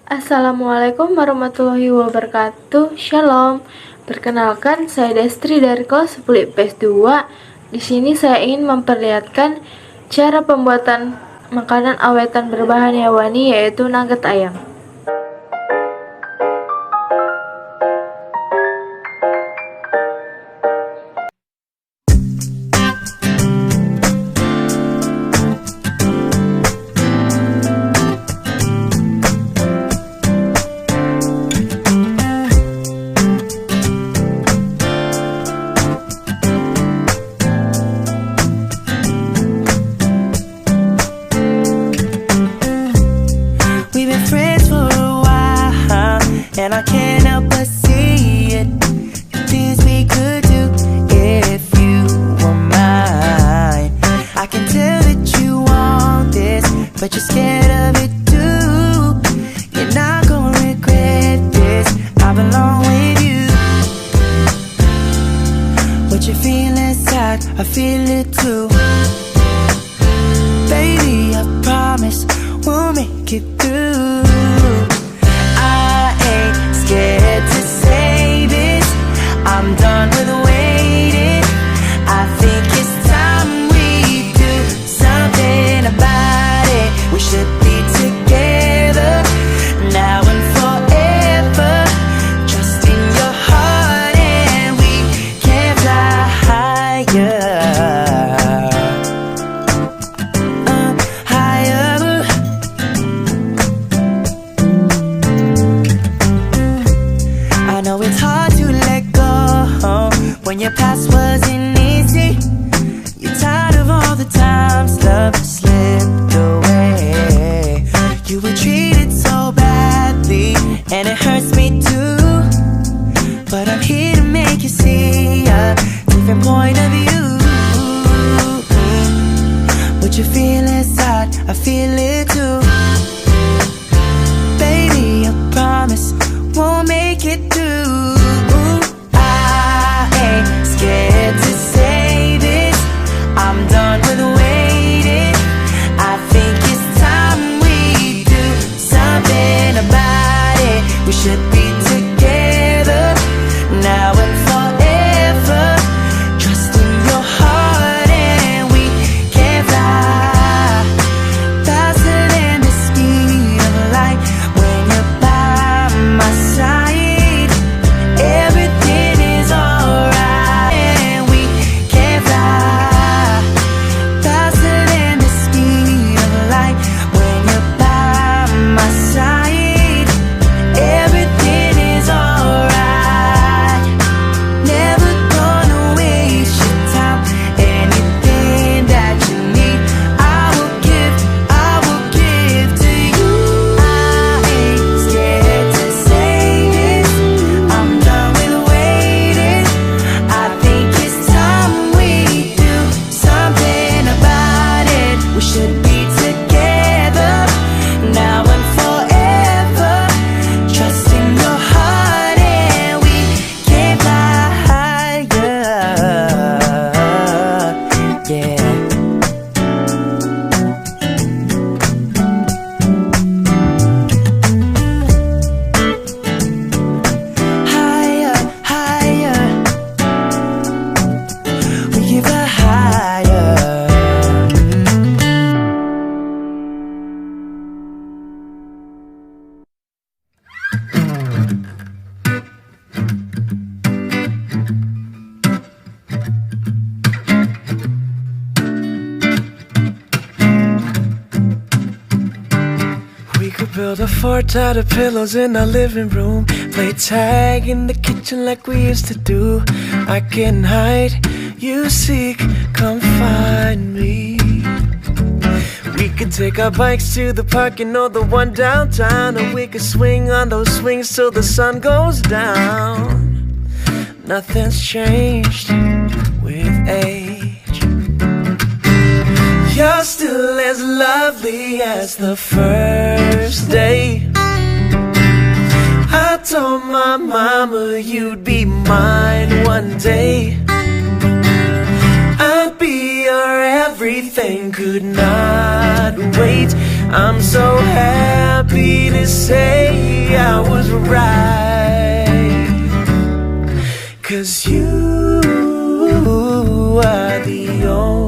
Assalamualaikum warahmatullahi wabarakatuh. Shalom. Perkenalkan, saya Destri dari kelas 10 IPS 2. Di sini saya ingin memperlihatkan cara pembuatan makanan awetan berbahan hewani, yaitu nugget ayam. And I can't help but see it. The things we could do if you were mine. I can tell that you want this, but you're scared of it too. You're not gonna regret this. I belong with you. What you feel inside, I feel it too. Baby, I promise we'll make it through. Scared to say this, I'm done with waiting. I think it's time we do something about it. We should be together now and forever. Trust in your heart and we can fly higher. It's hard to let go when your past wasn't easy. You're tired of all the times love slipped away. You were treated so badly and it hurts me too. But I'm here to make you see a different point of view. What you feel inside, I feel it too. Baby, I promise we'll make it through. I ain't scared to say this, I'm done with waiting. I think it's time we do something about it. We should be together now and forever. Trust in your heart and we can fly faster than the speed of light. When you're by my side, everything is alright, and we can fly faster than the speed of light. When you're by my side, everything is alright. Never gonna waste your time. Anything that you need, I will give to you. I ain't scared to say this, I'm done with waiting. I think it's time we do something about it. We should be together now and forever. Trust in your heart and we can fly higher. Yeah. Higher, higher. We give a higher. We could build a fort out of pillows in our living room, play tag in the kitchen like we used to do. I can hide, you seek, come find me. We could take our bikes to the park, you know, the one downtown, and we could swing on those swings till the sun goes down. Nothing's changed with age. You're still as lovely as the first day. I told my mama you'd be mine one day. I'd be your everything, could not wait. I'm so happy to say right. 'Cause you are the only